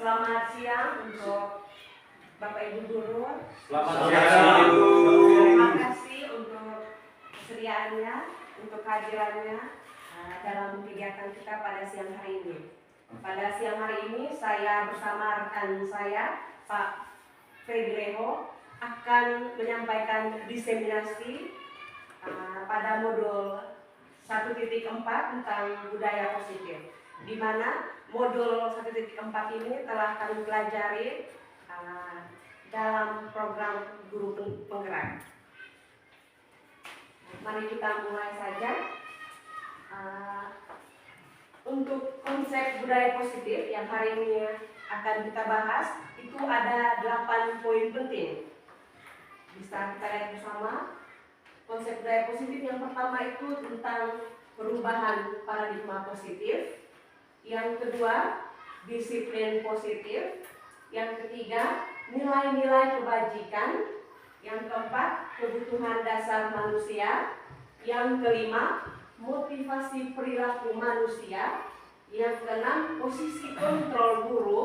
Selamat siang untuk Bapak Ibu Guru. Selamat siang Ibu. Terima kasih untuk kesediaannya, untuk kehadirannya dalam kegiatan kita pada siang hari ini. Pada siang hari ini saya bersama rekan saya Pak Freddy Leho akan menyampaikan diseminasi pada modul 1.4 tentang budaya positif, di mana modul 1.4 ini telah kami pelajari dalam program guru penggerak. Mari kita mulai saja. Untuk konsep budaya positif yang hari ini akan kita bahas, itu ada 8 poin penting. Bisa kita lihat bersama. Konsep budaya positif yang pertama itu tentang perubahan paradigma positif. Yang kedua, disiplin positif. Yang ketiga, nilai-nilai kebajikan. Yang keempat, kebutuhan dasar manusia. Yang kelima, motivasi perilaku manusia. Yang keenam, posisi kontrol guru.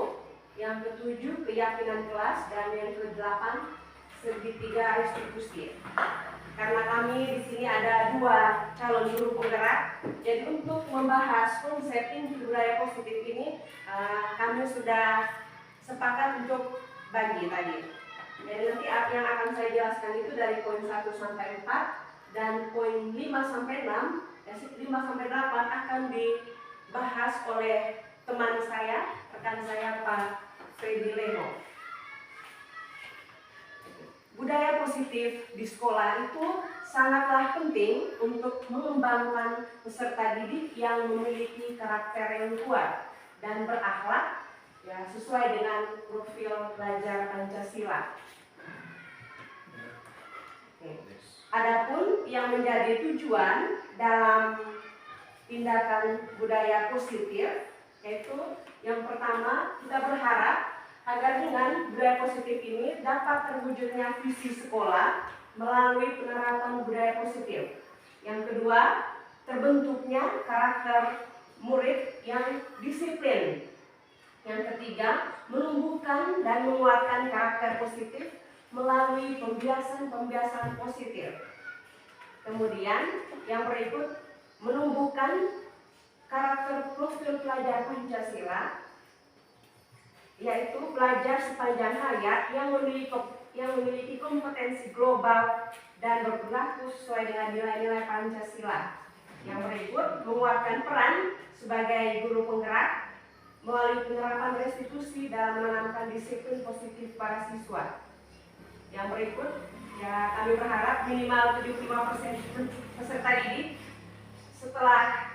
Yang ketujuh, keyakinan kelas. Dan yang kedelapan, segitiga restitusi. Karena kami di sini ada 2 calon guru penggerak, jadi untuk membahas konsep inti budaya positif ini kami sudah sepakat untuk bagi tadi. Jadi nanti yang akan saya jelaskan itu dari poin 1 sampai 4 dan poin 5 sampai 6, 5 sampai 8 akan dibahas oleh teman saya, rekan saya Pak Freddy Leho. Budaya positif di sekolah itu sangatlah penting untuk mengembangkan peserta didik yang memiliki karakter yang kuat dan berakhlak sesuai dengan profil belajar Pancasila. Adapun yang menjadi tujuan dalam tindakan budaya positif, yaitu yang pertama, kita berharap agar dengan budaya positif ini dapat terwujudnya visi sekolah melalui penerapan budaya positif. Yang kedua, terbentuknya karakter murid yang disiplin. Yang ketiga, menumbuhkan dan menguatkan karakter positif melalui pembiasan-pembiasan positif. Kemudian, yang berikut, menumbuhkan karakter profil pelajar Pancasila, yaitu pelajar sepanjang hayat yang memiliki kompetensi global dan berperilaku sesuai dengan nilai-nilai Pancasila. Yang berikut, menguatkan peran sebagai guru penggerak melalui penerapan restitusi dalam menanamkan disiplin positif para siswa. Yang berikut, kami berharap minimal 75% peserta didik setelah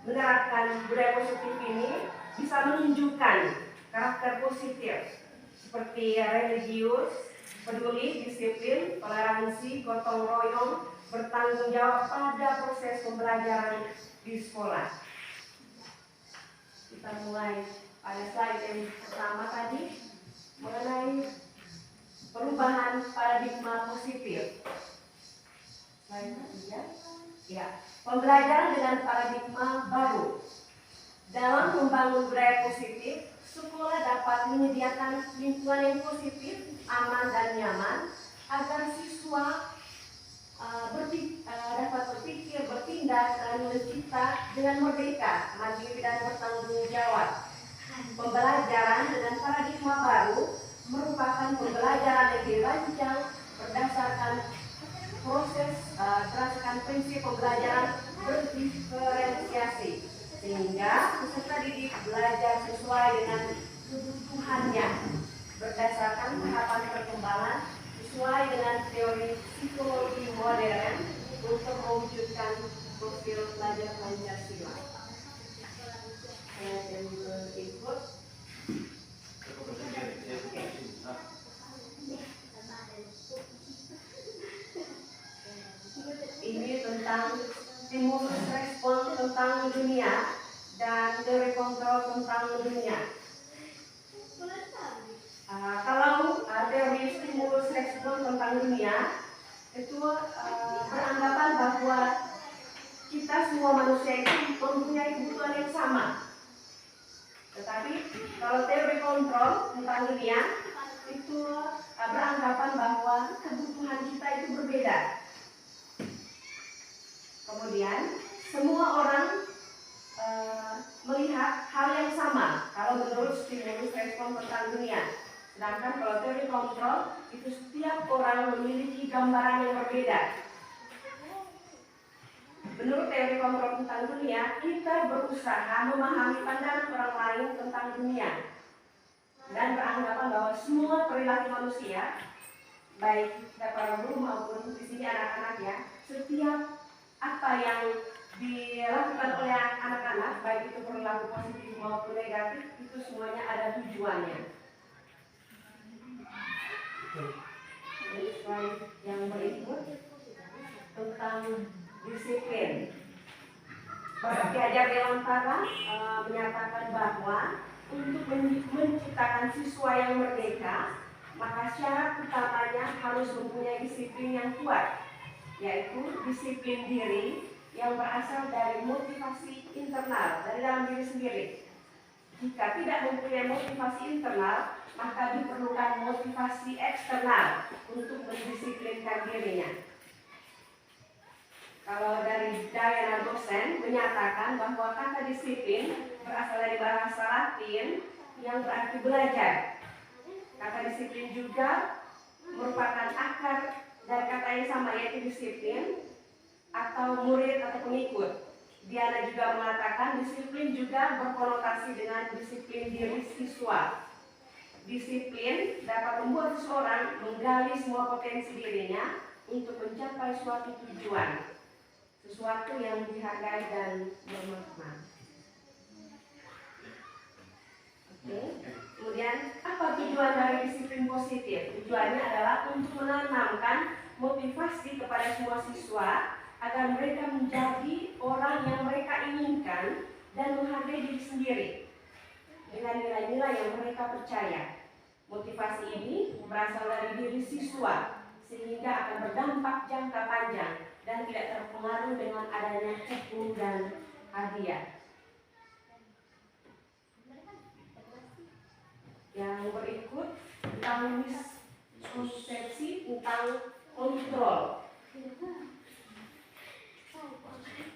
menerapkan budaya positif ini bisa menunjukkan karakter positif seperti religius, peduli, disiplin, toleransi, gotong royong, bertanggung jawab pada proses pembelajaran di sekolah. Kita mulai pada slide yang pertama tadi mengenai perubahan paradigma positif. Pembelajaran dengan paradigma baru. Dalam membangun budaya positif, sekolah dapat menyediakan lingkungan yang positif, aman dan nyaman agar siswa dapat berpikir, bertindak, dan mencipta dengan merdeka, mandiri dan bertanggung jawab. Pembelajaran dengan paradigma baru merupakan pembelajaran yang dirancang berdasarkan prinsip pembelajaran berdiferensiasi, sehingga peserta didik belajar sesuai dengan kebutuhannya berdasarkan tahapan perkembangan sesuai dengan teori psikologi modern untuk mewujudkan profil pelajar Pancasila. Yang berikut, ini tentang stimulus respon tentang dunia dan teori kontrol tentang dunia. Kalau teori stimulus respon tentang dunia itu beranggapan bahwa kita semua manusia itu mempunyai kebutuhan yang sama. Tetapi Kalau teori kontrol tentang dunia itu beranggapan bahwa kebutuhan kita itu berbeda. Kemudian semua orang melihat hal yang sama kalau menurut stimulus respon tentang dunia. Sedangkan kalau teori kontrol itu setiap orang memiliki gambaran yang berbeda. Menurut teori kontrol tentang dunia, kita berusaha memahami pandangan orang lain tentang dunia dan beranggapan bahwa semua perilaku manusia, baik para guru maupun di sini anak-anak ya, setiap apa yang dilakukan oleh anak-anak, baik itu perilaku positif maupun negatif, itu semuanya ada tujuannya. Jadi slide yang berikut tentang disiplin. Bapak Ki Hajar Dewantara menyatakan bahwa untuk menciptakan siswa yang merdeka, maka syarat utamanya harus mempunyai disiplin yang kuat, yaitu disiplin diri yang berasal dari motivasi internal dari dalam diri sendiri. Jika tidak mempunyai motivasi internal, maka diperlukan motivasi eksternal untuk mendisiplinkan dirinya. Kalau dari Diana dosen menyatakan bahwa kata disiplin berasal dari bahasa Latin yang berarti belajar. Kata disiplin juga merupakan akar dari kata yang sama, yaitu disiplin atau murid atau pengikut. Diana juga mengatakan disiplin juga berkonotasi dengan disiplin diri siswa. Disiplin dapat membuat seseorang menggali semua potensi dirinya untuk mencapai suatu tujuan, sesuatu yang dihargai dan bermakna. Oke. Kemudian apa tujuan dari disiplin positif? Tujuannya adalah untuk menanamkan motivasi kepada semua siswa agar mereka menjadi orang yang mereka inginkan dan menghargai diri sendiri dengan nilai-nilai yang mereka percaya. Motivasi ini berasal dari diri siswa sehingga akan berdampak jangka panjang dan tidak terpengaruh dengan adanya hukum dan hadiah. Yang berikut tentang miskonsepsi tentang kontrol.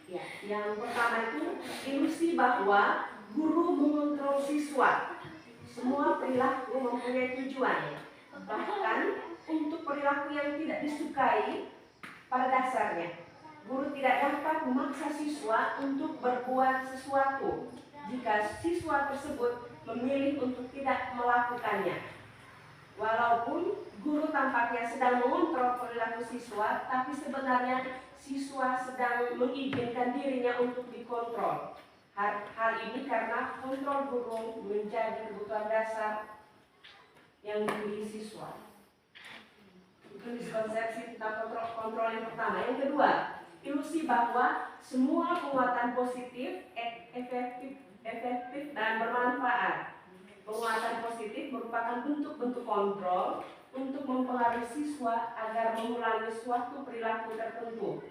Ya, yang pertama itu ilusi bahwa guru mengontrol siswa. Semua perilaku mempunyai tujuan, bahkan untuk perilaku yang tidak disukai pada dasarnya. Guru tidak dapat memaksa siswa untuk berbuat sesuatu jika siswa tersebut memilih untuk tidak melakukannya. Walaupun guru tampaknya sedang mengontrol perilaku siswa, tapi sebenarnya siswa sedang mengizinkan dirinya untuk dikontrol. Hal ini karena kontrol guru menjadi kebutuhan dasar yang dimiliki siswa. Itu miskonsepsi tentang kontrol yang pertama. Yang kedua, ilusi bahwa semua penguatan positif, efektif dan bermanfaat. Penguatan positif merupakan bentuk-bentuk kontrol untuk mempengaruhi siswa agar mengulangi suatu perilaku tertentu.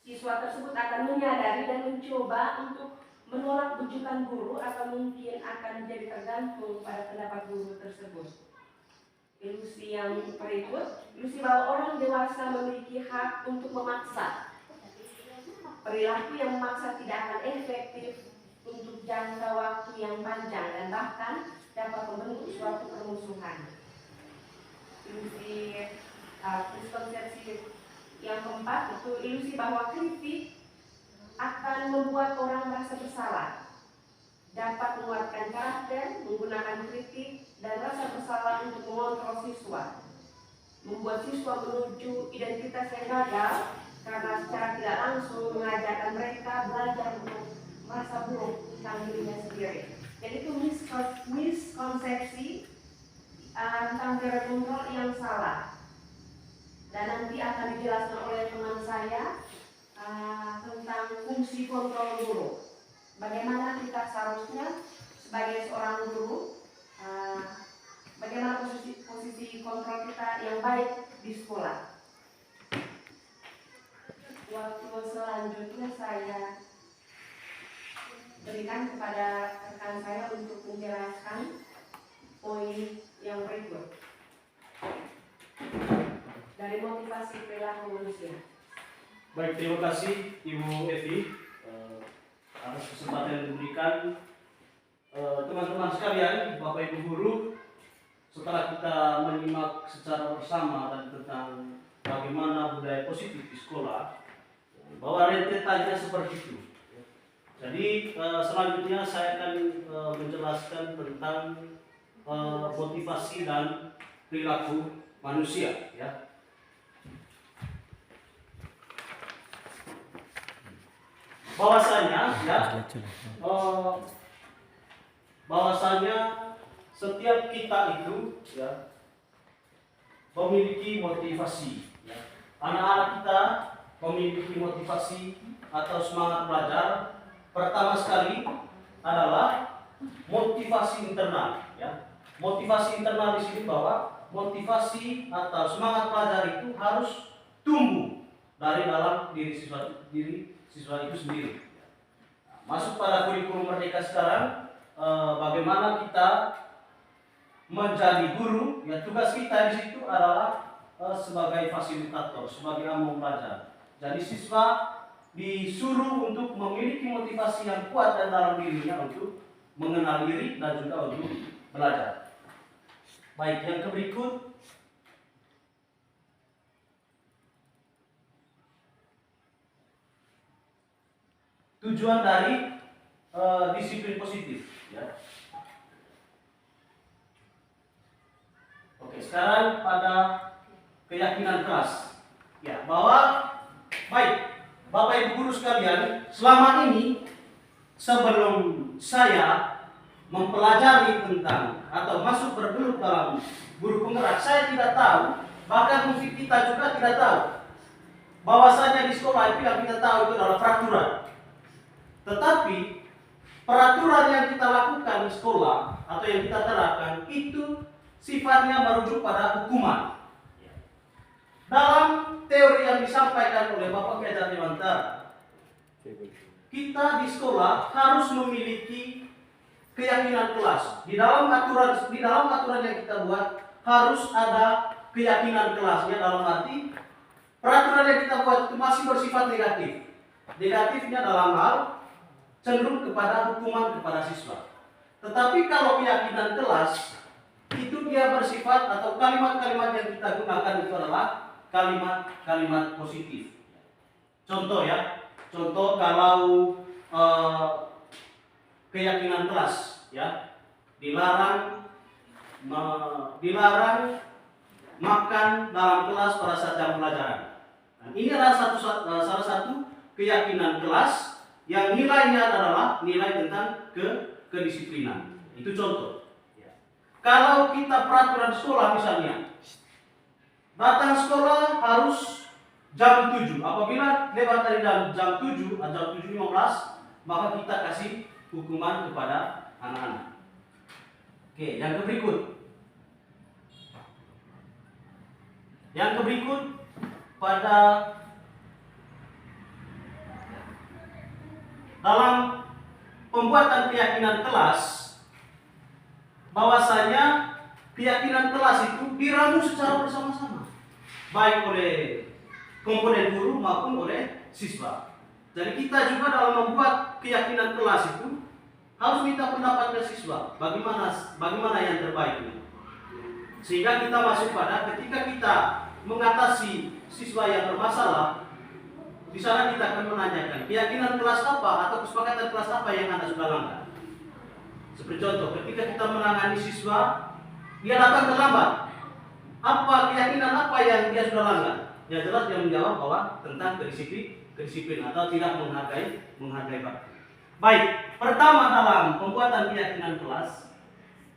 Siswa tersebut akan menyadari dan mencoba untuk menolak bujukan guru atau mungkin akan menjadi tergantung pada pendapat guru tersebut. Ilusi yang berikut, ilusi bahwa orang dewasa memiliki hak untuk memaksa. Perilaku yang memaksa tidak akan efektif untuk jangka waktu yang panjang dan bahkan dapat membentuk suatu permusuhan. Ilusi miskonsepsi yang keempat itu ilusi bahwa kritik akan membuat orang merasa bersalah, dapat menguatkan karakter, menggunakan kritik dan rasa bersalah untuk mengontrol siswa, membuat siswa menuju identitas yang gagal karena secara tidak langsung mengajarkan mereka belajar untuk merasa buruk tentang dirinya sendiri. Jadi itu miskonsepsi tentang teori kontrol yang salah. Dan nanti akan dijelaskan oleh teman saya tentang fungsi kontrol guru. Bagaimana kita seharusnya sebagai seorang guru, bagaimana posisi kontrol kita yang baik di sekolah. Waktu selanjutnya saya berikan kepada rekan saya untuk manusia. Baik, terima kasih Ibu Evi atas kesempatan yang diberikan. Teman-teman sekalian, Bapak Ibu guru, setelah kita menyimak secara bersama tentang bagaimana budaya positif di sekolah, bahwa rentetannya seperti itu. Jadi selanjutnya saya akan menjelaskan tentang motivasi dan perilaku manusia, ya. Bahwasanya setiap kita itu, ya, memiliki motivasi, ya. Anak-anak kita memiliki motivasi atau semangat belajar. Pertama sekali adalah motivasi internal, ya. Motivasi internal di sini bahwa motivasi atau semangat belajar itu harus tumbuh dari dalam diri siswa itu sendiri. Masuk pada kurikulum Merdeka sekarang, bagaimana kita menjadi guru, ya, tugas kita di situ adalah sebagai fasilitator, sebagai among belajar. Jadi siswa disuruh untuk memiliki motivasi yang kuat dan dalam dirinya untuk mengenal diri dan juga untuk belajar. Baik, yang berikut. Tujuan dari disiplin positif, ya. Oke, sekarang pada keyakinan kelas, ya, bahwa baik Bapak Ibu guru sekalian, selama ini sebelum saya mempelajari tentang atau masuk bergelut dalam guru penggerak, saya tidak tahu, bahkan mungkin kita juga tidak tahu, bahwasanya di sekolah itu yang kita tahu itu adalah peraturan. Tetapi peraturan yang kita lakukan di sekolah atau yang kita terapkan itu sifatnya merujuk pada hukuman. Dalam teori yang disampaikan oleh Bapak Ki Hajar Dewantara, kita di sekolah harus memiliki keyakinan kelas. Di dalam aturan yang kita buat harus ada keyakinan kelasnya, dalam arti peraturan yang kita buat itu masih bersifat negatif. Negatifnya dalam hal cenderung kepada hukuman kepada siswa. Tetapi kalau keyakinan kelas itu dia bersifat atau kalimat-kalimat yang kita gunakan itu adalah kalimat-kalimat positif. Contoh, ya, contoh kalau keyakinan kelas, ya, dilarang makan dalam kelas pada saat jam pelajaran. Nah, ini adalah salah satu keyakinan kelas yang nilainya adalah nilai tentang kedisiplinan. Itu contoh. Ya. Kalau kita peraturan sekolah misalnya, datang sekolah harus jam 7. Apabila lewat dari jam 7 atau jam 7.15, maka kita kasih hukuman kepada anak-anak. Oke, yang berikut. Yang berikut pada dalam pembuatan keyakinan kelas, bahwasanya keyakinan kelas itu diramu secara bersama-sama, baik oleh komponen guru maupun oleh siswa. Jadi kita juga dalam membuat keyakinan kelas itu harus minta pendapat dari siswa, bagaimana yang terbaik, sehingga kita masuk pada ketika kita mengatasi siswa yang bermasalah. Di sana kita akan menanyakan keyakinan kelas apa atau kesepakatan kelas apa yang Anda sudah langgar. Seperti contoh, ketika kita menangani siswa, dia datang terlambat, apa keyakinan apa yang dia sudah langgar? Ya jelas dia menjawab bahwa tentang kedisiplin atau tidak menghargai bakti. Baik, pertama dalam pembuatan keyakinan kelas,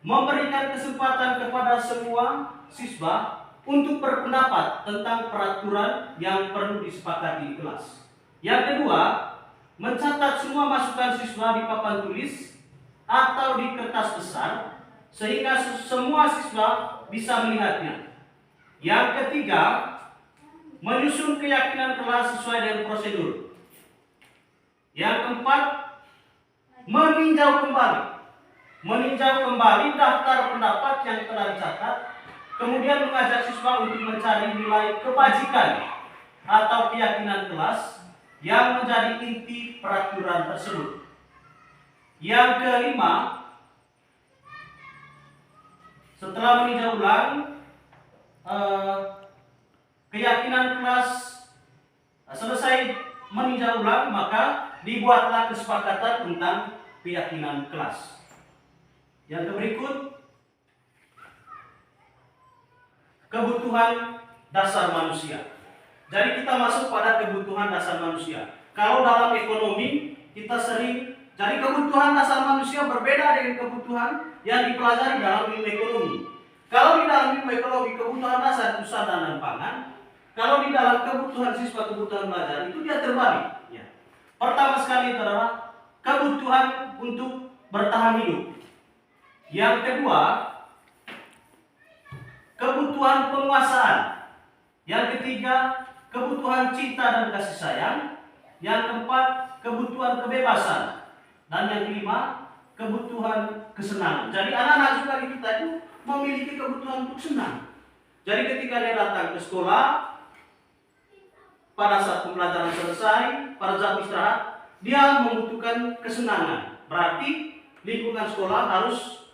memberikan kesempatan kepada semua siswa untuk berpendapat tentang peraturan yang perlu disepakati di kelas. Yang kedua, mencatat semua masukan siswa di papan tulis atau di kertas besar sehingga semua siswa bisa melihatnya. Yang ketiga, menyusun keyakinan kelas sesuai dengan prosedur. Yang keempat, meninjau kembali daftar pendapat yang telah dicatat, kemudian mengajak siswa untuk mencari nilai kebajikan atau keyakinan kelas yang menjadi inti peraturan tersebut. Yang kelima, setelah meninjau ulang keyakinan kelas selesai meninjau ulang, maka dibuatlah kesepakatan tentang keyakinan kelas. Yang berikut, kebutuhan dasar manusia. Jadi kita masuk pada kebutuhan dasar manusia. Kalau dalam ekonomi kita sering, jadi kebutuhan dasar manusia berbeda dengan kebutuhan yang dipelajari dalam ilmu ekonomi. Kalau di dalam ilmu ekonomi kebutuhan dasar itu sandang dan pangan. Kalau di dalam kebutuhan siswa, kebutuhan belajar itu dia terbalik. Ya. Pertama sekali itu adalah kebutuhan untuk bertahan hidup. Yang kedua, kebutuhan penguasaan. Yang ketiga, kebutuhan cinta dan kasih sayang. Yang keempat, kebutuhan kebebasan. Dan yang kelima, kebutuhan kesenangan. Jadi anak-anak juga di kita itu memiliki kebutuhan untuk senang. Jadi ketika dia datang ke sekolah, pada saat pembelajaran selesai, pada saat istirahat, dia membutuhkan kesenangan. Berarti lingkungan sekolah harus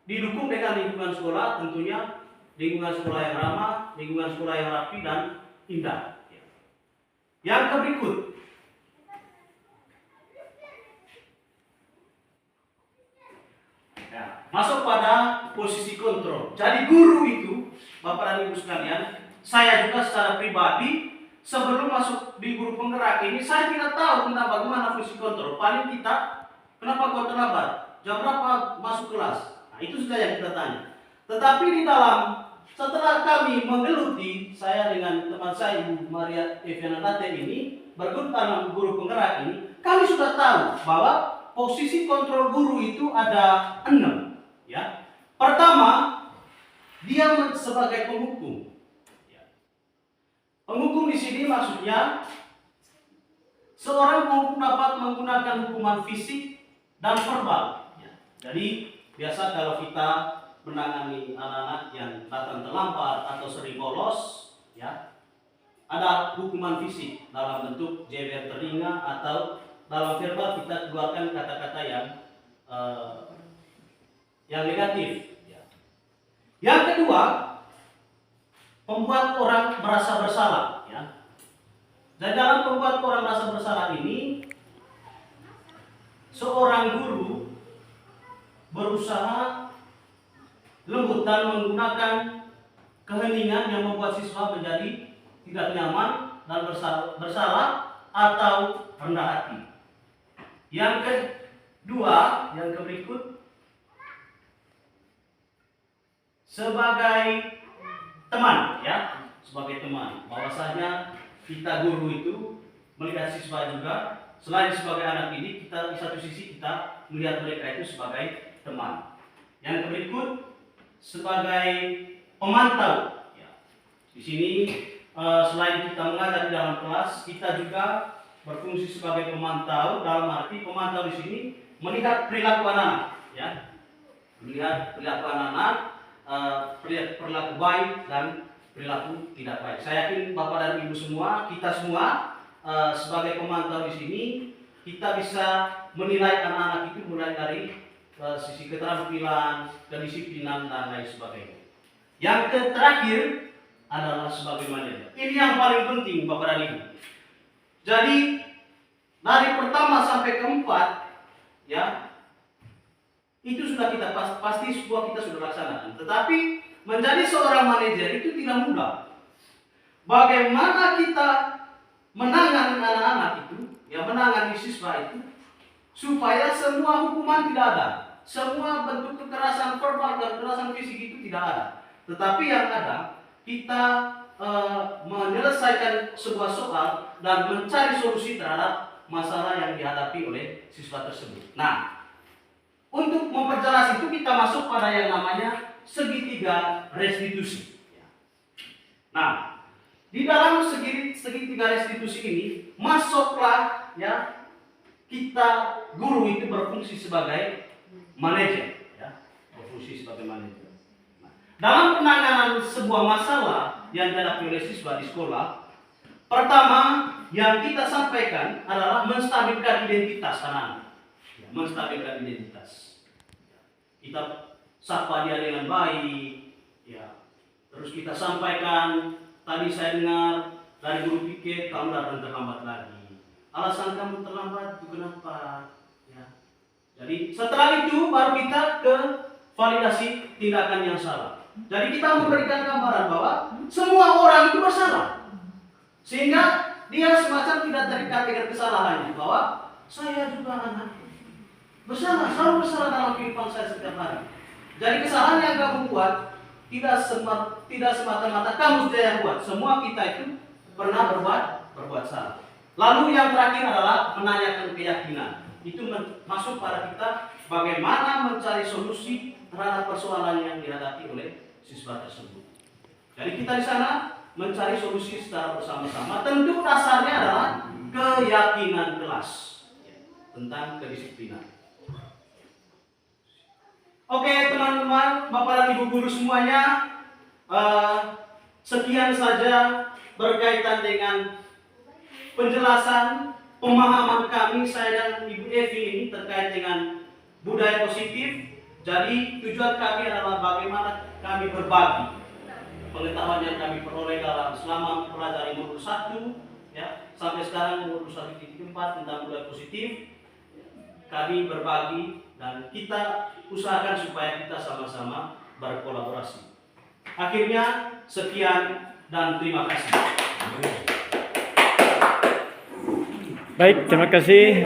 didukung dengan lingkungan sekolah, tentunya lingkungan sekolah yang ramah, lingkungan sekolah yang rapi dan indah. Yang berikut, masuk pada posisi kontrol. Jadi guru itu, Bapak dan Ibu sekalian, saya juga secara pribadi sebelum masuk di guru penggerak ini, saya tidak tahu tentang bagaimana fungsi kontrol. Paling kita, kenapa kau terlambat? Jam berapa masuk kelas? Nah, itu sudah yang kita tanya. Tetapi di dalam, setelah kami menggeluti, saya dengan teman saya Ibu Maria Evianandate ini, bergelut dalam guru penggerak ini, kami sudah tahu bahwa posisi kontrol guru itu ada 6. Ya. Pertama, dia sebagai penghukum. Penghukum di sini maksudnya seorang penghukum dapat menggunakan hukuman fisik dan verbal. Jadi biasa kalau kita menangani anak-anak yang datang terlambat atau sering bolos, ya, ada hukuman fisik dalam bentuk jewer telinga atau dalam verbal kita keluarkan kata-kata yang negatif. Yang kedua, membuat orang merasa bersalah. Ya. Dan dalam membuat orang merasa bersalah ini, seorang guru berusaha lembut dan menggunakan keheningan yang membuat siswa menjadi tidak nyaman dan bersalah atau rendah hati. Yang kedua, yang berikut, sebagai teman, ya, sebagai teman. Bahwasanya kita guru itu melihat siswa juga, selain sebagai anak didik, kita di satu sisi kita melihat mereka itu sebagai teman. Yang berikut, sebagai pemantau. Ya. Di sini selain kita mengajar di dalam kelas, kita juga berfungsi sebagai pemantau. Dalam arti pemantau di sini melihat perilaku anak, ya, melihat perilaku anak. Perilaku baik dan perilaku tidak baik. Saya yakin Bapak dan Ibu semua, kita semua sebagai pemantau di sini, kita bisa menilai anak-anak itu mulai dari sisi keterampilan, kedisiplinan dan lain sebagainya. Yang terakhir adalah sebagai manajer. Ini yang paling penting Bapak dan Ibu. Jadi dari pertama sampai keempat, ya, itu sudah kita pasti semua kita sudah laksanakan. Tetapi menjadi seorang manajer itu tidak mudah. Bagaimana kita menangani anak-anak itu, yang menangani siswa itu, supaya semua hukuman tidak ada, semua bentuk kekerasan verbal dan kekerasan fisik itu tidak ada. Tetapi yang ada, kita menyelesaikan sebuah soal dan mencari solusi terhadap masalah yang dihadapi oleh siswa tersebut. Nah, untuk memperjelas itu kita masuk pada yang namanya segitiga restitusi. Nah, di dalam segitiga restitusi ini masuklah, ya, kita guru itu berfungsi sebagai manajer, ya, berfungsi sebagai manajer. Nah, dalam penanganan sebuah masalah yang dihadapi oleh siswa di sekolah. Pertama, yang kita sampaikan adalah menstabilkan identitas anak-anak. Ya, menstabilkan identitas. Kita sapa dia dengan baik, ya. Terus kita sampaikan, tadi saya dengar dari guru piket kamu datang terlambat lagi. Alasan kamu terlambat itu kenapa? Ya. Jadi setelah itu baru kita ke validasi tindakan yang salah. Jadi kita memberikan gambaran bahwa semua orang itu bersalah, sehingga dia semacam tidak terikat dengan kesalahannya, bahwa saya juga anak bersalah, selalu bersalah dalam kehidupan saya setiap hari. Jadi kesalahan yang kamu buat tidak semata-mata kamu saja yang buat. Semua kita itu pernah berbuat salah. Lalu yang terakhir adalah menanyakan keyakinan. Itu masuk pada kita bagaimana mencari solusi terhadap persoalan yang dihadapi oleh siswa tersebut. Jadi kita di sana mencari solusi secara bersama-sama. Tentu dasarnya adalah keyakinan kelas tentang kedisiplinan. Oke teman-teman, Bapak dan Ibu guru semuanya, sekian saja berkaitan dengan penjelasan pemahaman kami, saya dan Ibu Evi ini terkait dengan budaya positif. Jadi tujuan kami adalah bagaimana kami berbagi pengetahuan yang kami peroleh dalam selama mempelajari modul 1 ya, sampai sekarang modul 1.4 tentang budaya positif. Kami berbagi dan kita usahakan supaya kita sama-sama berkolaborasi. Akhirnya sekian dan terima kasih. Baik, terima kasih